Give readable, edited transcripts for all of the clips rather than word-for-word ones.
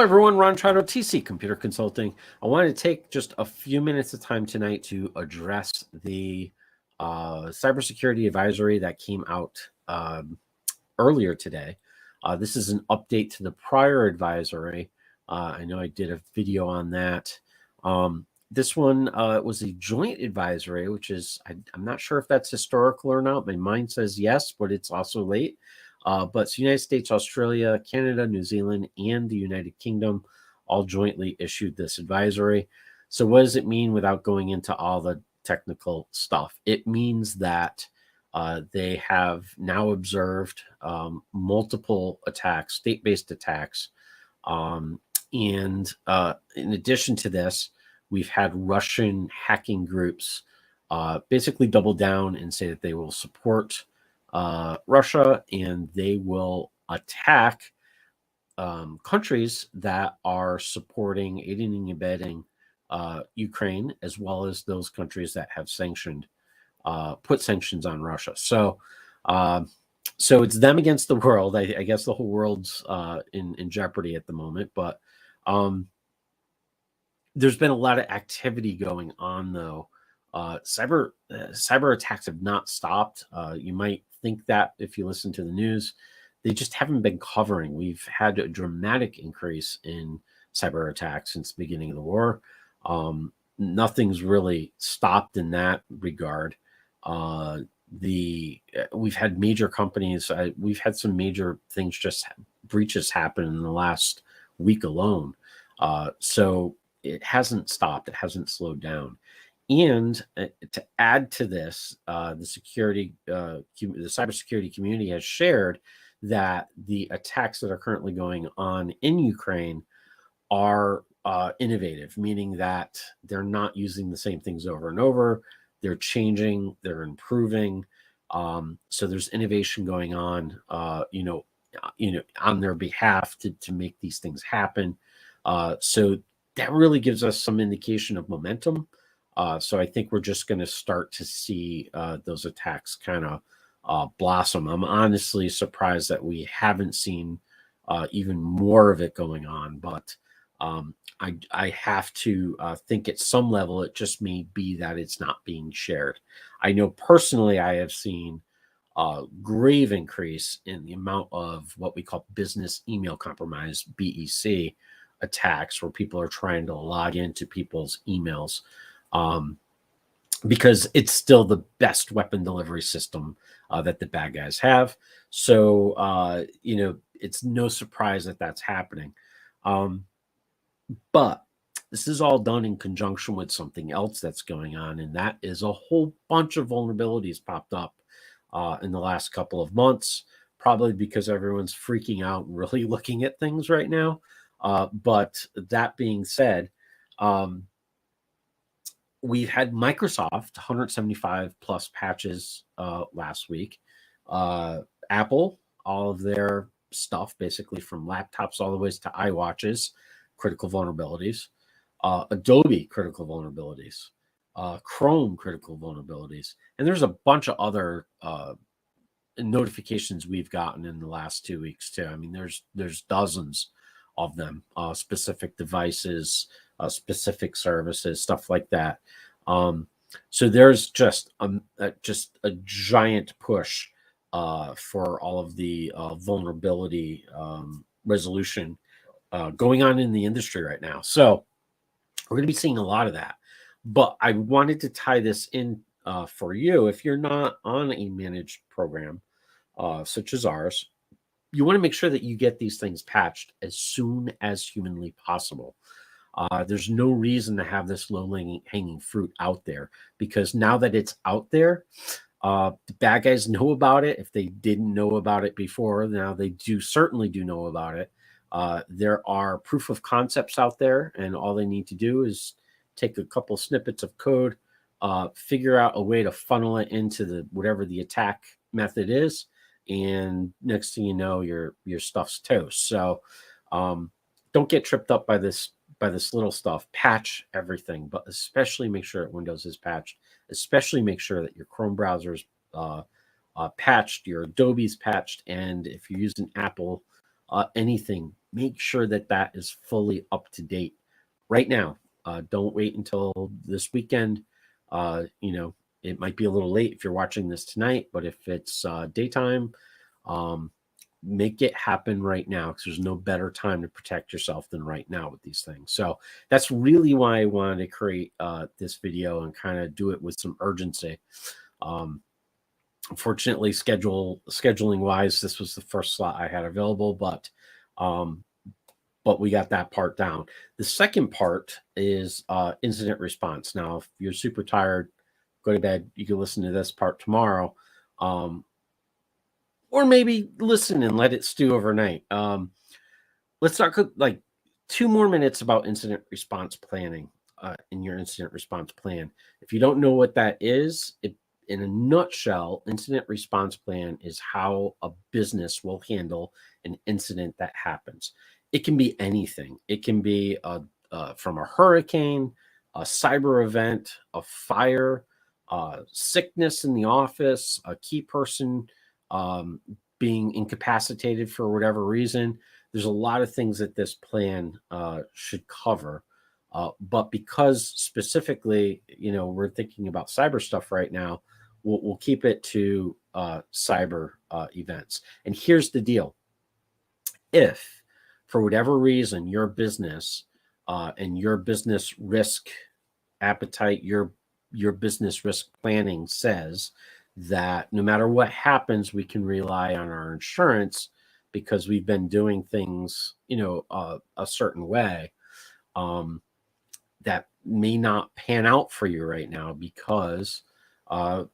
everyone, Ron Trotto, TC Computer Consulting. I wanted to take just a few minutes of time tonight to address the cybersecurity advisory that came out earlier today. This is an update to the prior advisory. I know I did a video on that. This one was a joint advisory, which is, I'm not sure if that's historical or not. My mind says yes, but it's also late. But it's United States, Australia, Canada, New Zealand, and the United Kingdom all jointly issued this advisory. So what does it mean without going into all the technical stuff? It means that they have now observed multiple attacks, state-based attacks. And in addition to this, we've had Russian hacking groups basically double down and say that they will support Russia, and they will attack countries that are supporting, aiding and abetting Ukraine, as well as those countries that have put sanctions on Russia. So it's them against the world. I guess the whole world's in jeopardy at the moment, but there's been a lot of activity going on, though. Cyber attacks have not stopped. You might think that if you listen to the news, they just haven't been covering. We've had a dramatic increase in cyber attacks since the beginning of the war. Nothing's really stopped in that regard. We've had major companies. We've had some major things, just breaches happen in the last week alone. So it hasn't stopped. It hasn't slowed down. And to add to this, the cybersecurity community has shared that the attacks that are currently going on in Ukraine are innovative, meaning that they're not using the same things over and over. They're changing, they're improving. So there's innovation going on, on their behalf to make these things happen. So that really gives us some indication of momentum. So I think we're just going to start to see those attacks kind of blossom. I'm honestly surprised that we haven't seen even more of it going on, but I have to think at some level it just may be that it's not being shared. I know personally I have seen a grave increase in the amount of what we call business email compromise, BEC, attacks, where people are trying to log into people's emails. Because it's still the best weapon delivery system that the bad guys have. So, it's no surprise that that's happening. But this is all done in conjunction with something else that's going on, and that is a whole bunch of vulnerabilities popped up in the last couple of months, probably because everyone's freaking out and really looking at things right now. But that being said, we've had Microsoft 175 plus patches last week. Apple, all of their stuff, basically from laptops all the way to iWatches, critical vulnerabilities. Adobe, critical vulnerabilities. Chrome, critical vulnerabilities. And there's a bunch of other notifications we've gotten in the last 2 weeks too. I mean, there's dozens of them, specific devices, specific services, stuff like that. So there's just a giant push for all of the vulnerability resolution going on in the industry right now. So we're going to be seeing a lot of that. But I wanted to tie this in for you. If you're not on a managed program such as ours, you want to make sure that you get these things patched as soon as humanly possible. There's no reason to have this low-hanging fruit out there, because now that it's out there, the bad guys know about it. If they didn't know about it before, now they certainly do know about it. There are proof of concepts out there, and all they need to do is take a couple snippets of code, figure out a way to funnel it into whatever the attack method is, and next thing you know, your stuff's toast. So don't get tripped up by this little stuff. Patch everything, but especially make sure that Windows is patched. Especially make sure that your Chrome browser's patched, your Adobe's patched, and if you're using Apple, anything make sure that that is fully up to date right now. Don't wait until this weekend. It might be a little late if you're watching this tonight, but if it's daytime, um, make it happen right now, because there's no better time to protect yourself than right now with these things. So that's really why I wanted to create this video and kind of do it with some urgency. Unfortunately, scheduling wise, this was the first slot I had available, but we got that part down. The second part is incident response. Now, if you're super tired, go to bed. You can listen to this part tomorrow, or maybe listen and let it stew overnight. Let's talk like 2 more minutes about incident response planning in your incident response plan. If you don't know what that is, in a nutshell, incident response plan is how a business will handle an incident that happens. It can be anything. It can be from a hurricane, a cyber event, a fire, sickness in the office, a key person being incapacitated for whatever reason. There's a lot of things that this plan should cover. But because specifically, we're thinking about cyber stuff right now, we'll keep it to cyber events. And here's the deal. If, for whatever reason, your business and your business risk appetite, your business risk planning says that no matter what happens, we can rely on our insurance because we've been doing things, a certain way, that may not pan out for you right now because,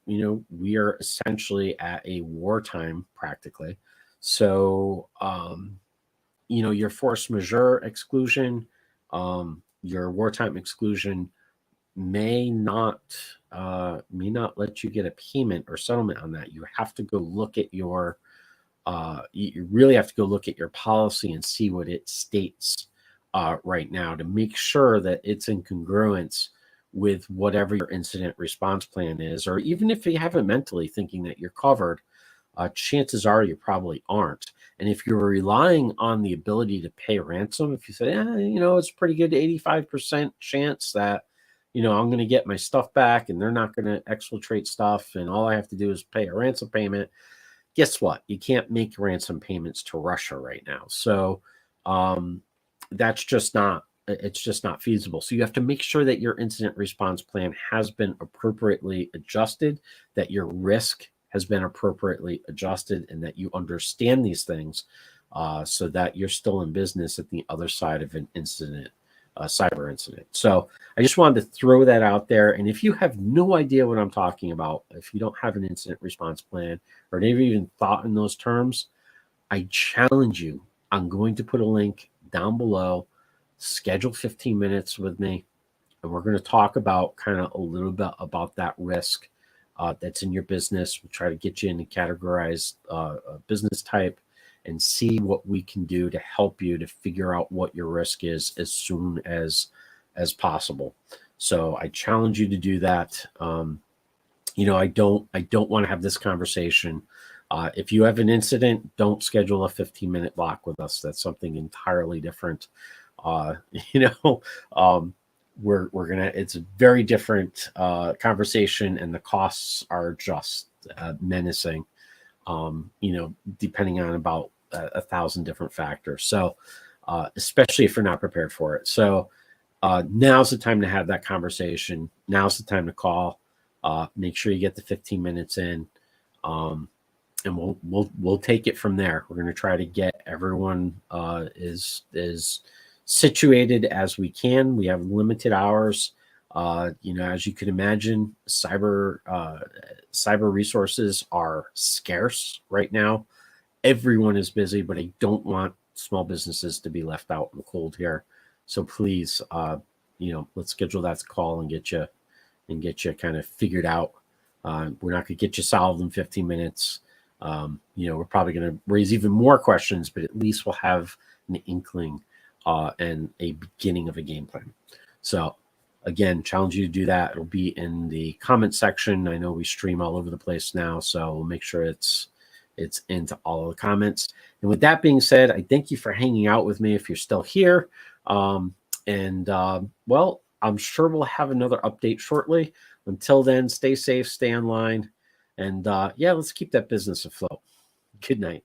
we are essentially at a wartime practically. So, your force majeure exclusion, your wartime exclusion may not let you get a payment or settlement on that. You have to go look at your you really have to go look at your policy and see what it states right now to make sure that it's in congruence with whatever your incident response plan is. Or even if you have it mentally thinking that you're covered, chances are you probably aren't. And if you're relying on the ability to pay ransom, if you say, it's pretty good 85% chance that, I'm going to get my stuff back and they're not going to exfiltrate stuff and all I have to do is pay a ransom payment. Guess what? You can't make ransom payments to Russia right now. So it's just not feasible. So you have to make sure that your incident response plan has been appropriately adjusted, that your risk has been appropriately adjusted, and that you understand these things so that you're still in business at the other side of an incident, cyber incident. So I just wanted to throw that out there. And if you have no idea what I'm talking about, if you don't have an incident response plan or never even thought in those terms, I challenge you. I'm going to put a link down below. Schedule 15 minutes with me, and we're going to talk about kind of a little bit about that risk that's in your business. We'll try to get you in a categorized business type and see what we can do to help you to figure out what your risk is as soon as possible. So I challenge you to do that. I don't want to have this conversation. If you have an incident, don't schedule a 15-minute block with us. That's something entirely different. It's a very different conversation, and the costs are just menacing, depending on about 1,000 different factors. So, especially if you're not prepared for it. So, now's the time to have that conversation. Now's the time to call. Make sure you get the 15 minutes in, and we'll take it from there. We're going to try to get everyone is situated as we can. We have limited hours. As you can imagine, cyber resources are scarce right now. Everyone is busy, but I don't want small businesses to be left out in the cold here. So please, let's schedule that call and get you kind of figured out. We're not going to get you solved in 15 minutes. We're probably going to raise even more questions, but at least we'll have an inkling and a beginning of a game plan. So again, challenge you to do that. It'll be in the comment section. I know we stream all over the place now, so we'll make sure it's It's into all of the comments. And with that being said, I thank you for hanging out with me if you're still here. Well, I'm sure we'll have another update shortly. Until then, stay safe, stay online, and yeah, let's keep that business afloat. Good night.